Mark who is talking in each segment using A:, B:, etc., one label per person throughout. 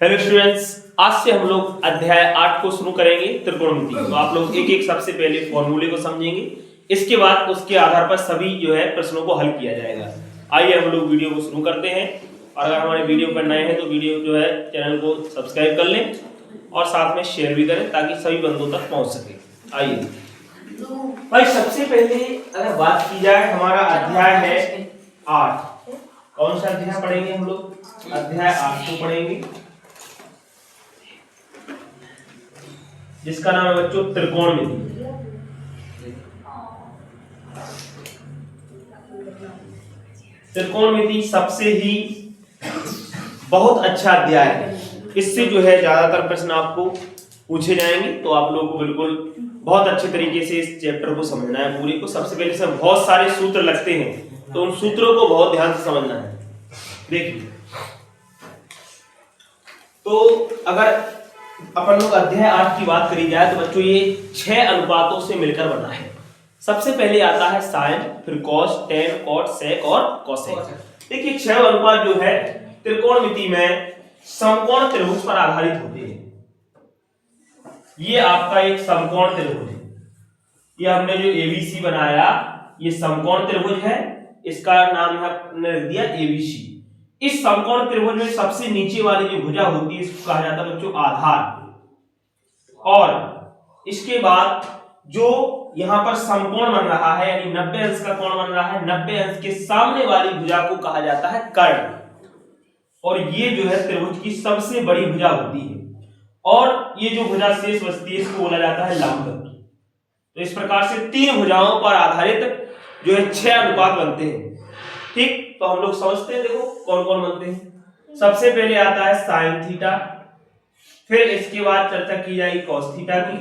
A: Hello students, आज से हम लोग अध्याय 8 को शुरू करेंगे त्रिकोणमिति। तो आप लोग एक एक सबसे पहले फॉर्मूले को समझेंगे, इसके बाद उसके आधार पर सभी जो है प्रश्नों को हल किया जाएगा। आइए हम लोग वीडियो को शुरू करते हैं। और अगर हमारे वीडियो पर नए हैं तो वीडियो जो है चैनल को सब्सक्राइब कर लें और साथ में शेयर भी करें ताकि सभी बंधुओं तक पहुंच सके। आइए भाई, सबसे पहले अगर बात की जाए, हमारा अध्याय है 8। कौन सा अध्याय पढ़ेंगे हम लोग? अध्याय 8 को पढ़ेंगे, जिसका नाम है बच्चों त्रिकोणमिति। त्रिकोणमिति सबसे ही बहुत अच्छा अध्याय है। इससे जो है ज्यादातर प्रश्न आपको पूछे जाएंगे, तो आप लोगों को बिल्कुल बहुत अच्छे तरीके से इस चैप्टर को समझना है पूरी को। सबसे पहले से बहुत सारे सूत्र लगते हैं, तो उन सूत्रों को बहुत ध्यान से समझना है। देखिए, तो अगर अपन लोग अध्याय 8 की बात करी जाए तो बच्चों ये 6 अनुपातों से मिलकर बना है। सबसे पहले आता है साइन, फिर कॉस, टेन, कॉट, सेक और कोसेक। देखिए 6 अनुपात जो है त्रिकोणमिति में समकोण त्रिभुज पर आधारित होते हैं। ये आपका एक समकोण त्रिभुज है। ये हमने जो एबीसी बनाया, ये समकोण त्रिभुज है। इसका नाम हमने रख दिया एबीसी। इस समकोण त्रिभुज में सबसे नीचे वाली जो भुजा होती है इसको कहा जाता है बच्चों आधार। और इसके बाद जो यहां पर समकोण बन रहा है, यानी 90 अंश का कोण बन रहा है, 90 अंश के सामने वाली भुजा को कहा जाता है कर्ण। और ये जो है त्रिभुज की सबसे बड़ी भुजा होती है। और ये जो भुजा शेष बचती है इसको बोला जाता है लंब। तो इस प्रकार से 3 भुजाओं पर आधारित जो है 6 अनुपात बनते हैं। ठीक, तो हम लोग समझते हैं, देखो कौन कौन बनते हैं। सबसे पहले आता है साइन थीटा, फिर इसके बाद चर्चा की जाएगी कॉस थीटा की,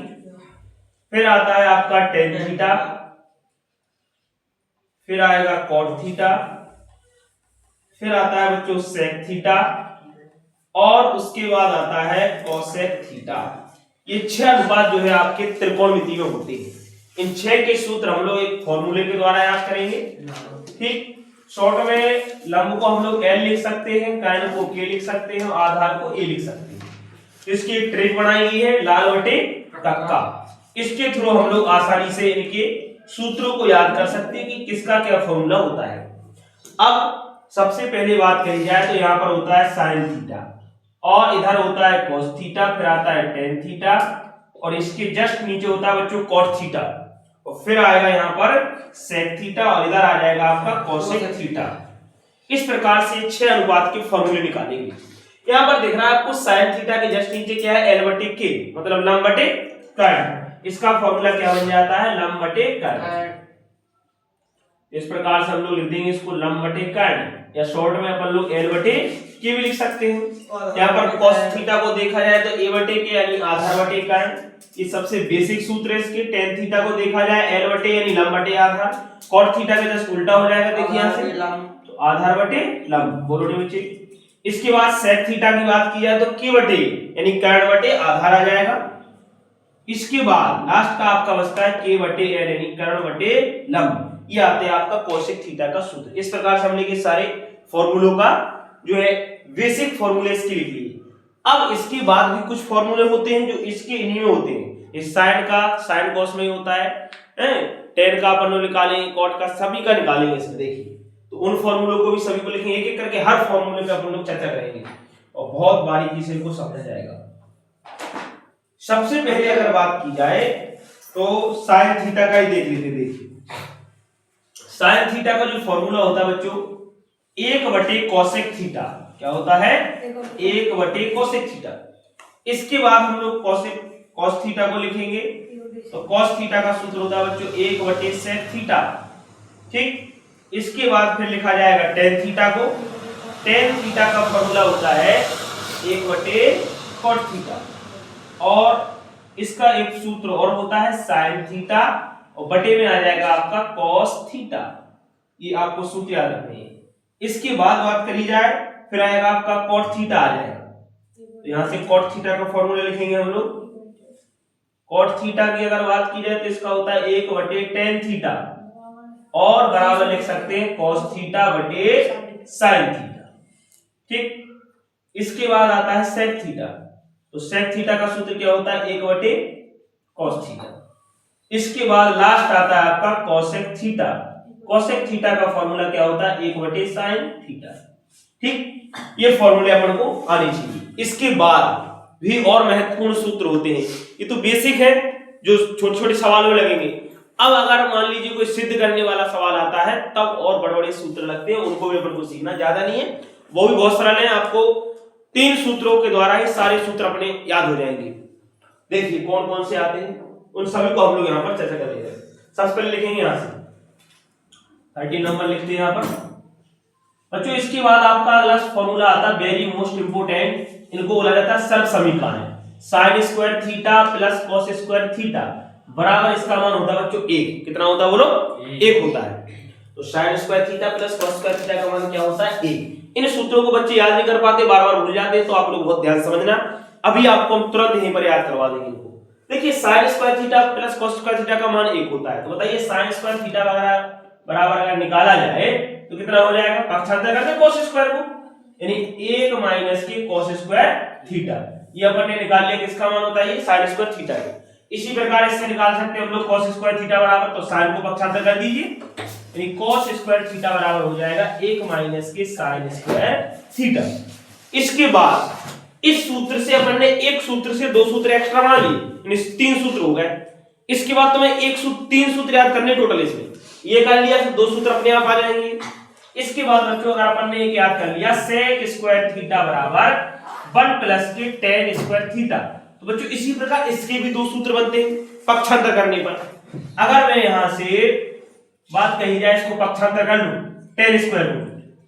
A: फिर आता है आपका टेन थीटा, फिर आएगा कॉट थीटा, फिर आता है बच्चों सेक थीटा, और उसके बाद आता है कोसेक थीटा। ये 6 अनुपात जो है आपके त्रिकोणमिति में होते हैं। इन 6 के सूत्र हम लोग एक फॉर्मूले के द्वारा याद करेंगे। ठीक, शॉर्ट में लंब को हम लोग L लिख सकते हैं, कर्ण को K लिख सकते हैं, आधार को A लिख सकते हैं। तो इसकी एक ट्रिक बनाई गई है, लाल बटे टक्का। इसके थ्रू हम लोग आसानी से इनके सूत्रों को याद कर सकते हैं कि किसका क्या फॉर्मूला होता है। अब सबसे पहले बात करी जाए तो यहाँ पर होता है साइन थीटा, और इधर होता है cos थीटा, फिर आता है टेन थीटा, और इसके जस्ट नीचे होता है बच्चों cot थीटा, और फिर आएगा यहाँ पर सेक थीटा, और इधर आ जाएगा आपका कोसेक थीटा। इस प्रकार से 6 अनुपात के फॉर्मूले निकालेंगे। यहाँ पर दिख रहा है आपको साइन थीटा के जस्ट नीचे क्या है, L बटे K, मतलब लंब बटे कर्ण। इसका फॉर्मूला क्या बन जाता है, लंब बटे कर्ण। इस प्रकार से हम लोग लिख देंगे इसको लंब बटे कर्ण, या शॉर्ट में अपन लोग L बटे K भी लिख सकते हैं। यहाँ पर cos थीटा को देखा जाए तो A बटे K यानी आधार बटे कर्ण, ये सबसे बेसिक सूत्र है इसके। टेन थीटा को देखा जाए L बटे यानी लंब बटे आधार, cot थीटा का जस्ट उल्टा हो जाएगा, देखिए यहाँ से तो आधार बटे लंब, बोलो नहीं बच्चे। इसके बाद sec थीटा की बात की जाए तो K बटे यानी कर्ण बटे आधार आ जाएगा। इसके बाद लास्ट का आपका बचता है K बटे L यानी कर्ण बटे लंब। ये आते हैं आपका कोसेक थीटा का सूत्र। इस प्रकार से हमने के सारे फॉर्मूलों का जो है बेसिक फॉर्मूले इसके लिख लिए। अब इसके बाद भी कुछ फॉर्मूले होते हैं जो इसके इन्हीं में होते हैं। इस साइन का साइन कॉस में ही होता है, टेन का अपन लोग निकालेंगे, कॉट का सभी का निकालेंगे इसमें। देखिए, तो उन फॉर्मूलों को भी सभी को लिखेंगे, एक एक करके हर फॉर्मूले पे अपन लोग चर्चा करेंगे और बहुत बारीकी से इनको समझा जाएगा। सबसे पहले अगर बात की जाए तो साइन थीटा का ही देख लेते। देखिए साइन थीटा का जो फॉर्मूला होता है बच्चों 1 बटे कोसेक थीटा, क्या होता है 1 बटे कोसेक थीटा। इसके बाद हम लोग कॉस थीटा को लिखेंगे, तो कॉस थीटा का सूत्र होता है बच्चों 1 बटे सेक थीटा। ठीक, इसके बाद फिर लिखा जाएगा टेन थीटा को। टेन थीटा का फॉर्मूला होता है 1 बटे कॉट थीटा, और इसका एक सूत्र और होता है साइन थीटा, और बटे में आ जाएगा आपका कॉस थीटा। ये आपको सूत्र याद रखने हैं। इसके बाद बात करी जाए फिर आएगा आपका कॉट थीटा आ जाएगा, तो यहां से कॉट थीटा का फॉर्मूला लिखेंगे हम लोग। कॉट थीटा की अगर बात की जाए तो इसका होता है 1 बटे टेन थीटा, और बराबर लिख सकते हैं कॉस थीटा बटे साइन थीटा। ठीक, इसके बाद आता है सेक थीटा। तो सेक थीटा का सूत्र क्या होता है 1/cos थीटा। इसके बाद लास्ट आता है आपका कोसेक थीटा। कोसेक थीटा का फॉर्मूला क्या होता है 1/sin थीटा। ठीक, ये फॉर्मूले अपन को आने चाहिए। इसके बाद भी और महत्वपूर्ण सूत्र होते हैं, ये तो बेसिक है जो छोटे छोटे सवाल में लगेंगे। अब अगर मान लीजिए कोई सिद्ध करने वाला सवाल आता है तब और बड़े बड़े सूत्र लगते हैं, उनको भी अपन को सीखना, ज्यादा नहीं है, वो भी बहुत सरल है। आपको 3 सूत्रों के द्वारा ही सारे सूत्र अपने याद हो जाएंगे। देखिए कौन कौन से आते हैं, उन सभी को हम लोग यहाँ पर चर्चा करेंगे। सबसे पहले लिखेंगे यहाँ से 13 नंबर लिखते हैं यहाँ पर बच्चों। इसके बाद आपका अगला फॉर्मूला आता है वेरी मोस्ट इंपोर्टेंट, इनको बोला जाता है सर्व समीकरण। Sine square theta plus cos square theta बराबर इसका मान होता है बच्चों 1। कितना होता है बोलो 1 होता है। तो sine square theta plus cos square theta का मान क्या होता है 1। इन सूत्रों को बच्चे याद नहीं कर पाते, बार बार भूल जाते हैं, तो आप लोग बहुत ध्यान समझना। अभी आपको हम तुरंत यहीं पर याद करवा देंगे इनको। देखिए sine square theta plus cos square theta का मान 1 होता है। तो बताइए साइन स्क्वायर थीटा वगैरह बराबर अगर निकाला जाए तो कितना हो जाएगा, पक्षांतर करते cos स्क्वायर को, यानी 1 माइनस के cos स्क्वायर थीटा। ये अपन ने निकाल लिया, किसका मान होता है ये sin स्क्वायर थीटा का। इसी प्रकार इससे निकाल सकते हैं हम लोग cos स्क्वायर थीटा बराबर, तो sin को पक्षांतर कर दीजिए, यानी cos स्क्वायर थीटा बराबर हो जाएगा 1 माइनस के sin स्क्वायर थीटा। इसके बाद इस सूत्र से अपन ने एक सूत्र से 2 सूत्र एक्स्ट्रा बना लिए, यानी 3 सूत्र हो गए। इसके बाद तुम्हें 3 सूत्र याद करने टोटल, इसमें ये कर लिया तो 2 सूत्र अपने आप आ जाएंगे। इसके बाद बच्चों अगर अपन ने एक याद कर लिया sec स्क्वायर थीटा बराबर 1 प्लस के tan स्क्वायर थीटा, तो बच्चों इसी प्रकार इसके भी 2 सूत्र बनते हैं पक्षांतर करने पर। अगर मैं यहां से बात कही जाए, इसको पक्षांतर कर लूं tan स्क्वायर को,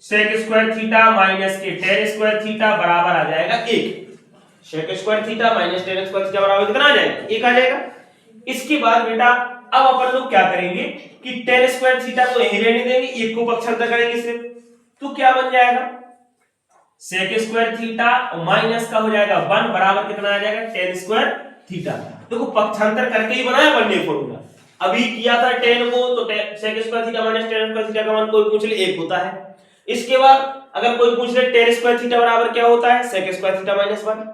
A: sec स्क्वायर थीटा माइनस के tan स्क्वायर थीटा बराबर आ जाएगा 1। sec square theta minus tan square theta बराबर कितना आ जाएगा 1 आ जाएगा। इसके बाद बेटा अब अपन लोग क्या करेंगे कि tan स्क्वायर थीटा को यहीं रहने देंगे, 1 को पक्षांतर करेंगे सिर्फ, तो क्या बन जाएगा sec स्क्वायर थीटा और माइनस का हो जाएगा 1 बराबर कितना आ जाएगा tan स्क्वायर थीटा। देखो पक्षांतर करके ही बनाया बनने फॉर्मूला। अभी किया था tan को, तो sec square theta minus tan square theta का मान कोई पूछ ले 1 होता है। इसके बाद अगर कोई पूछ ले tan स्क्वायर थीटा बराबर क्या होता है sec स्क्वायर थीटा माइनस 1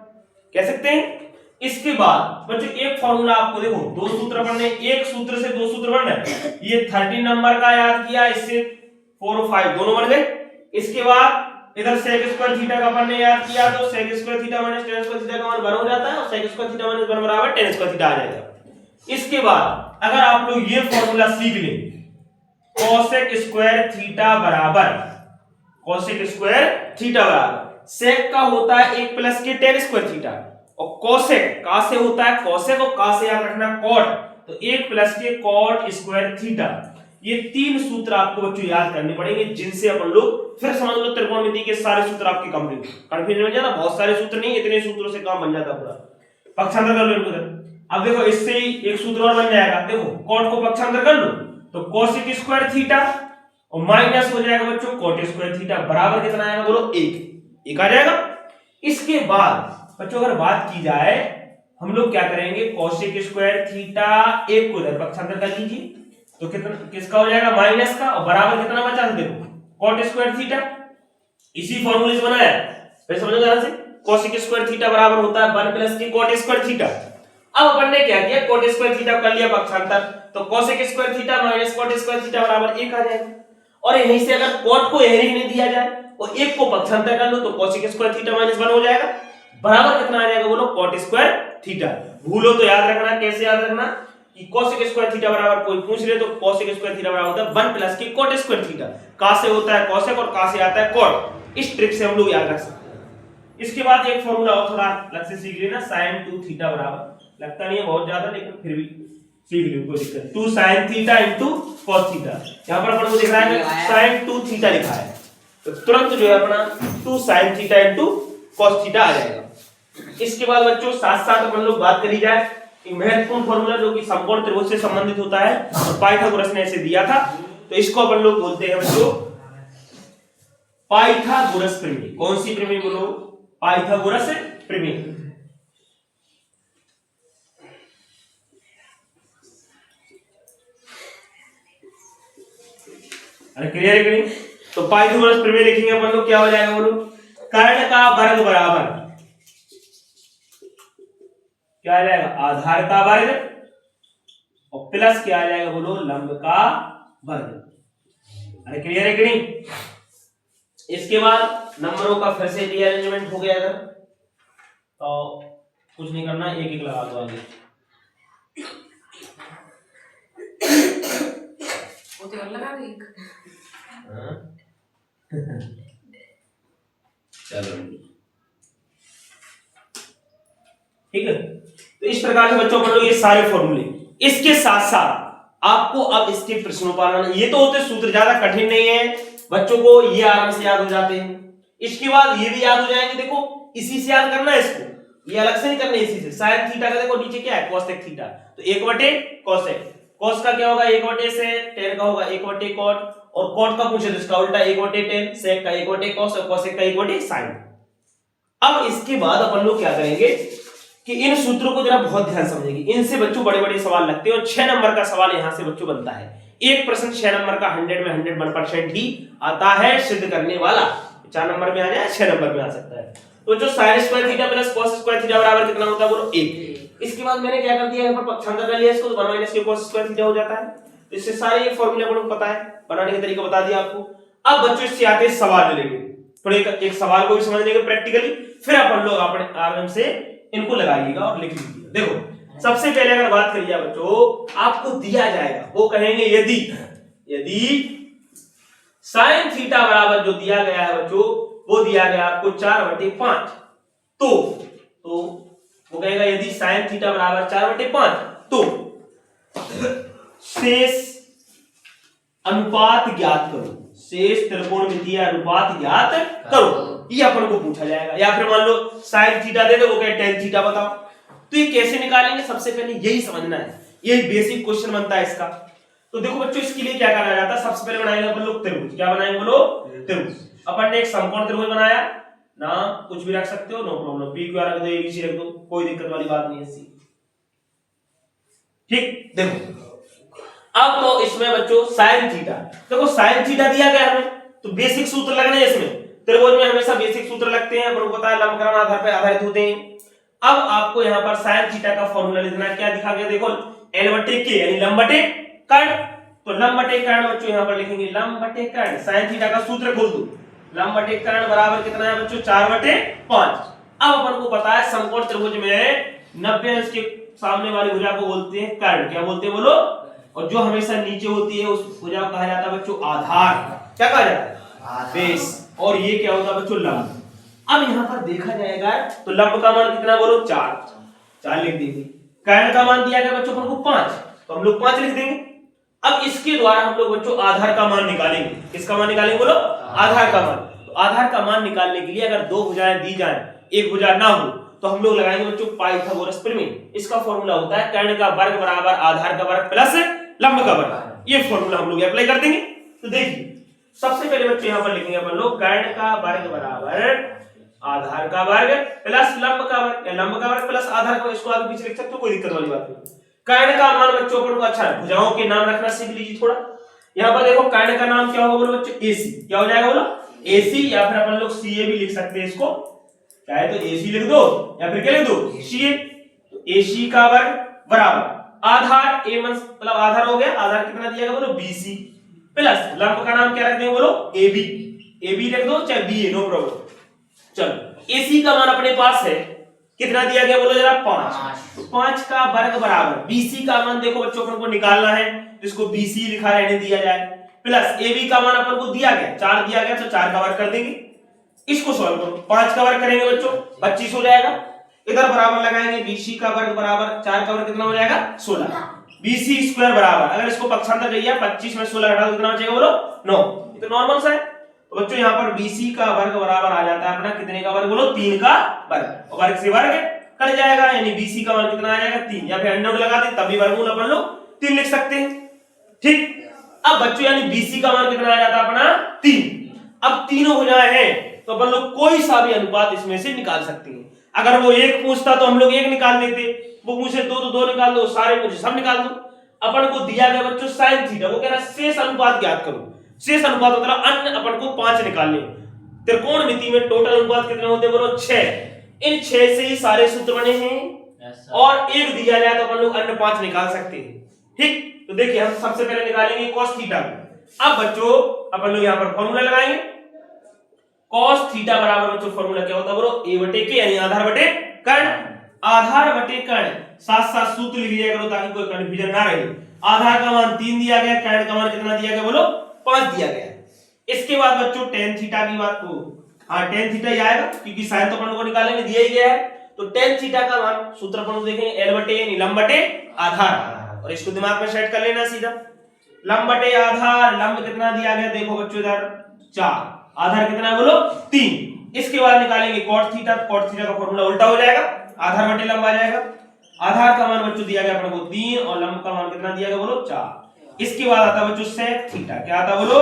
A: कह सकते हैं। इसके बाद बच्चों एक फॉर्मूला आपको देखो 2 सूत्र बनने, एक सूत्र से 2 सूत्र बन रहे, ये 13 नंबर का याद किया, इससे 4 और 5 दोनों बन गए। इसके बाद इधर sec स्क्वायर थीटा का अपन ने याद किया, तो sec square theta minus tan square theta का मान 1 हो जाता है और sec स्क्वायर थीटा माइनस 1 बराबर tan स्क्वायर थीटा आ जाएगा। इसके बाद अगर आप लोग ये फॉर्मूला सीख ले, cosec स्क्वायर थीटा बराबर cosec स्क्वायर थीटा बराबर sec का होता है 1 प्लस के tan स्क्वायर थीटा, और cosec का से होता है cosec और का से याद रखना cot, तो 1 प्लस के cot स्क्वायर थीटा। ये 3 सूत्र आपको बच्चों याद करने पड़ेंगे, जिनसे अपन लोग फिर समझ लो त्रिकोणमिति के सारे सूत्र आपके कंप्लीट। कंफ्यूजन हो जाता, बहुत सारे सूत्र नहीं, इतने सूत्रों से काम बन जाता पूरा। पक्षांतर कर लो इनको। अब देखो इससे ही एक सूत्र और बन जाएगा, देखो cot को पक्षांतर कर लो तो cosec स्क्वायर थीटा और माइनस हो जाएगा बच्चों cot स्क्वायर थीटा बराबर कितना आएगा बोलो 1 आ जाएगा। इसके बाद बच्चों अगर बात की जाए हम लोग क्या करेंगे, cosec स्क्वायर थीटा 1 को इधर पक्षांतर कर लीजिए, तो कितना किसका हो जाएगा माइनस का, और बराबर कितना बचा देखो cot स्क्वायर थीटा। इसी फॉर्मूले से बनाया, फिर समझो ध्यान से, cosec स्क्वायर थीटा बराबर होता है 1 प्लस के cot स्क्वायर थीटा। अब अपन ने क्या किया, cot स्क्वायर थीटा कर लिया पक्षांतर, तो cosec square theta minus cot square theta बराबर 1 आ जाएगा। और यहीं से अगर cot को यहीं नहीं दिया जाए और 1 को पक्षांतर कर लो तो cosec स्क्वायर थीटा माइनस 1 हो जाएगा, बराबर कितना आ जाएगा बोलो cot स्क्वायर थीटा। भूलो तो याद रखना, कैसे याद रखना कि cosec स्क्वायर थीटा बराबर कोई पूछ ले तो cosec स्क्वायर थीटा बराबर होता है 1 प्लस के cot स्क्वायर थीटा। का से होता है cosec और का से आता है cot, इस ट्रिक से हम लोग याद रख सकते हैं। इसके बाद एक फॉर्मूला और थोड़ा अलग से सीख लेना, sin 2 थीटा बराबर, लगता नहीं है बहुत ज्यादा लेकिन फिर भी सीख लो, कोई दिक्कत। 2 sin theta into cos theta, यहां पर अपन को दिख रहा है sin 2 थीटा लिखा है, तो तुरंत जो है अपना 2 sin theta into cos theta आ जाएगा। इसके बाद बच्चों साथ साथ अपन लोग बात करी जाए एक महत्वपूर्ण फॉर्मूला जो कि समकोण त्रिभुज से संबंधित होता है और पाइथागोरस ने इसे दिया था, तो इसको अपन लोग बोलते हैं बच्चों पाइथागोरस प्रमेय। कौन सी प्रमेय बोलो, पाइथागोरस प्रमेय। अरे क्लियर है कि नहीं, तो पाइथागोरस प्रमेय लिखेंगे अपन लोग क्या हो जाएगा बोलो, कर्ण का वर्ग बराबर क्या आ जाएगा, आधार का वर्ग, और प्लस क्या आ जाएगा बोलो, लंब का वर्ग। अरे क्लियर है कि नहीं? इसके बाद नंबरों का फिर से रीअरेंजमेंट हो गया। अगर तो कुछ नहीं करना, एक एक लगा दो आगे।
B: लगा दो एक।
A: चलो ठीक है। तो इस प्रकार से बच्चों पढ़ लो ये सारे फॉर्मूले। इसके साथ साथ आपको अब इसके प्रश्नों पर आना, ये तो होते सूत्र, ज्यादा कठिन नहीं है, बच्चों को ये आराम से याद हो जाते हैं। इसके बाद ये भी याद हो जाएंगे, देखो इसी से याद करना है इसको, ये अलग से नहीं करना, इसी से। साइन थीटा का देखो नीचे क्या है, कोसेक थीटा, तो 1/cosec, cos का क्या होगा 1/sec, tan का होगा 1/cot, और cot का पूछे तो इसका उल्टा 1/tan, sec का 1/cos और cosec का 1/sin। अब इसके बाद अपन लोग क्या करेंगे कि इन सूत्रों को जरा बहुत ध्यान समझेंगे, इनसे बच्चों बड़े बड़े सवाल लगते हैं, और 6 नंबर का सवाल यहां से बच्चों बनता है। एक प्रश्न 6 नंबर का 100 में 101% ही आता है सिद्ध करने वाला। 4 नंबर में आ जाए, 6 नंबर में आ सकता है। तो जो sin square theta plus cos square theta बराबर कितना होता है बोलो, 1। इसके बाद मैंने क्या कर दिया, यहाँ पर पक्षांतर कर लिया इसको, तो 1 - cos स्क्वायर थीटा हो जाता है। तो इससे सारे ये फॉर्मूले अपन को पता है, बनाने का तरीका बता दिया आपको। अब बच्चों इससे आते हैं सवाल लेंगे, थोड़े एक सवाल को भी समझ लेंगे प्रैक्टिकली, फिर अपन लोग अपने आराम से इनको लगाइएगा और लिख लीजिएगा। देखो सबसे पहले अगर बात करिए बच्चों, आपको दिया जाएगा, वो कहेंगे यदि sin थीटा बराबर जो दिया गया है बच्चों, वो दिया गया आपको 4/5, तो वो कहेगा यदि sin थीटा बराबर 4/5, तो शेष अनुपात ज्ञात करो, शेष त्रिकोणमितीय अनुपात ज्ञात करो, ये अपन को पूछा जाएगा। या फिर मान लो sin थीटा दे दो, वो कहे tan थीटा बताओ, तो ये कैसे निकालेंगे, सबसे पहले यही समझना है, यही बेसिक क्वेश्चन बनता है इसका। तो देखो बच्चों इसके लिए क्या करा जाता है, सबसे पहले बनाएंगे अपन लोग त्रिभुज। क्या बनाएंगे बोलो, त्रिभुज। अपन ने एक समकोण त्रिभुज बनाया, नाम कुछ भी रख सकते हो, no problem, P Q R रख दो, एबीसी रख दो, कोई दिक्कत वाली बात नहीं है सी। ठीक, देखो अब तो इसमें बच्चों sin थीटा, देखो sin थीटा दिया गया हमें, तो बेसिक सूत्र लगने हैं इसमें, त्रिभुज में हमेशा बेसिक सूत्र लगते हैं, अपन को पता है लंबकरण आधार पर आधारित होते हैं। अब आपको यहाँ पर sin थीटा का फॉर्मूला लिखना, क्या दिखा गया देखो, L/K यानी लंब बटे कर्ण, तो लंब बटे कर्ण बच्चों यहाँ पर लिखेंगे लंब बटे कर्ण, sin थीटा का सूत्र खोल दो, लंब बटे कर्ण बराबर कितना है बच्चों, 4/5। अब अपन को पता है समकोण त्रिभुज में 90 अंश के सामने वाली भुजा को बोलते हैं कर्ण, क्या बोलते हैं बोलो, और जो हमेशा नीचे होती है उस भुजा को कहा जाता है बच्चों आधार, क्या कहा जाता है, बेस, और ये क्या होता है बच्चों, लंब। अब यहाँ पर देखा जाएगा तो लंब का मान कितना बोलो, 4 लिख देंगे, कर्ण का मान दिया गया बच्चों अपन को 5, तो हम लोग 5 लिख देंगे। अब इसके द्वारा हम लोग बच्चों आधार का मान निकालेंगे, किसका मान निकालेंगे बोलो, आधार का मान। तो आधार का मान निकालने के लिए अगर 2 भुजाएं दी जाएं, एक भुजा ना हो, तो हम लोग लगाएंगे बच्चों पाइथागोरस प्रमेय। इसका फॉर्मूला होता है कर्ण का वर्ग बराबर आधार का वर्ग प्लस लंब का वर्ग, ये फॉर्मूला हम लोग अप्लाई कर देंगे। तो देखिए सबसे पहले बच्चों यहाँ पर लिखेंगे अपन लोग कर्ण का वर्ग बराबर आधार का वर्ग प्लस लंब का वर्ग, या लंब का वर्ग प्लस आधार का, इसको आगे पीछे लिख सकते हो, कोई दिक्कत वाली बात नहीं। कर्ण का मान बच्चों अपन को, अच्छा भुजाओं के नाम रखना सीख लीजिए थोड़ा। यहाँ पर देखो कर्ण का नाम क्या होगा बोलो बच्चों, AC, क्या हो जाएगा बोलो, AC, या फिर अपन लोग CA भी लिख सकते हैं इसको, चाहे तो AC लिख दो या फिर क्या लिख दो, CA। तो AC का वर्ग बराबर आधार, A मतलब आधार हो गया, आधार कितना दिया गया बोलो, BC, प्लस लंब का नाम क्या रख देंगे बोलो, AB लिख दो चाहे BA, नो प्रॉब्लम। चलो AC का मान अपने पास है, कितना दिया गया बोलो जरा, 5, तो 5 का वर्ग बराबर BC का मान देखो बच्चों अपन को निकालना है, जिसको BC लिखा रहने दिया जाए, प्लस AB का मान अपन को दिया गया 4 दिया गया, तो 4 का वर्ग कर देंगे, इसको सॉल्व करो, 5 का वर्ग करेंगे बच्चों 25 हो जाएगा, इधर बराबर लगाएंगे, BC का वर्ग बराबर 4 का वर्ग कितना हो जाएगा 16, BC स्क्वायर बराबर, अगर इसको पक्षांतर करिए 25 में 16 घटा दो कितना बचेगा बोलो 9, ये तो नॉर्मल सा है। तो बच्चों यहाँ पर BC का वर्ग बराबर आ जाता है अपना कितने का वर्ग बोलो, 3 का वर्ग, और वर्ग से वर्ग कट जाएगा, यानी BC का मान कितना आ जाएगा 3, या फिर अंडर लगा दे तब भी वर्गमूल अपन लोग 3 लिख सकते हैं। ठीक, अब बच्चों यानी BC का मान कितना आ जाता है अपना 3। अब तीनों भुजाएं हैं तो अपन लोग कोई सा भी अनुपात इसमें से निकाल सकते हैं। अगर वो 1 पूछता तो हम लोग 1 निकाल लेते, वो पूछे 2 तो 2 निकाल दो, सारे पूछे सब निकाल दो। अपन को दिया गया बच्चों sin थीटा, वो कह रहा है शेष अनुपात ज्ञात करो, शेष अनुपात मतलब अन्य अपन को 5 निकालने, त्रिकोणमिति में टोटल अनुपात कितने होते हैं बोलो 6। इन 6 से ही सारे सूत्र बने हैं और एक दिया जाए तो अपन लोग अन्य 5 निकाल सकते हैं। ठीक, तो देखिए हम सबसे पहले निकालेंगे cos थीटा को। अब बच्चों अपन लोग यहाँ पर फॉर्मूला लगाएंगे। cos थीटा बराबर बच्चों फॉर्मूला क्या होता है बोलो a बटे k यानी आधार बटे कर्ण। आधार बटे कर्ण साथ साथ सूत्र लिख लिया करो ताकि कोई कंफ्यूजन ना रहे। आधार का मान 3 दिया गया, कर्ण का मान कितना दिया गया बोलो 5 दिया गया। इसके बाद बच्चों tan थीटा की बात को tan थीटा ही आएगा क्योंकि साइन तो अपन को निकालने दिया ही गया है। तो tan थीटा का मान सूत्र अपन देखेंगे l बटे यानी लंब बटे आधार, और इसको दिमाग में सेट कर लेना सीधा। लंब बटे आधार, लंब कितना दिया गया देखो बच्चों इधर 4, आधार कितना बोलो 3। इसके बाद निकालेंगे cot थीटा। cot थीटा का फॉर्मूला उल्टा हो जाएगा, आधार बटे लंब आ जाएगा। आधार का मान बच्चों दिया गया अपन को 3 और लंब का मान कितना दिया गया बोलो 4। इसके बाद आता बच्चों sec थीटा। क्या आता बोलो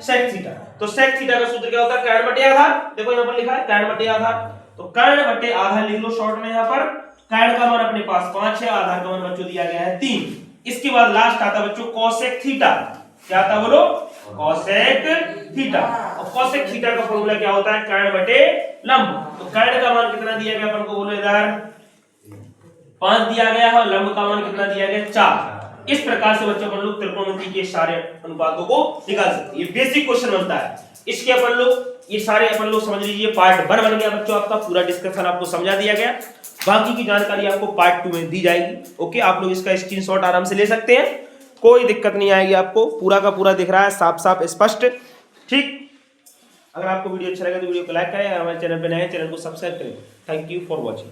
A: sec थीटा। तो sec थीटा का सूत्र क्या होता है कर्ण बटे आधार। देखो यहाँ पर लिखा है कर्ण बटे आधार, तो कर्ण बटे आधार लिख लो शॉर्ट में। यहाँ पर कर्ण का मान अपने पास 5 है, आधार का मान बच्चों दिया गया है 3। इसके बाद लास्ट आता बच्चों cosec थीटा। क्या आता बोलो cosec थीटा। और cosec थीटा का फॉर्मूला क्या होता है कर्ण बटे लंब। तो कर्ण का मान कितना दिया गया अपन को बोलो इधर 5 दिया गया है और लंब का मान कितना दिया गया 4। इस प्रकार से बच्चों अपन लोग त्रिकोणमिति के सारे अनुपातों को निकाल सकते हैं। ये बेसिक क्वेश्चन बनता है। इसके अपन लोग ये सारे अपन लोग समझ लीजिए पार्ट 1 बन गया बच्चों, आपका पूरा डिस्कशन आपको समझा दिया गया। बाकी की जानकारी आपको पार्ट 2 में दी जाएगी। ओके, आप लोग इसका स्क्रीनशॉट आराम से ले सकते हैं, कोई दिक्कत नहीं आएगी आपको। पूरा का पूरा दिख रहा है साफ साफ स्पष्ट। ठीक, अगर आपको वीडियो अच्छा लगा तो वीडियो को लाइक करें, हमारे चैनल पर नए चैनल को सब्सक्राइब करें। Thank you for watching.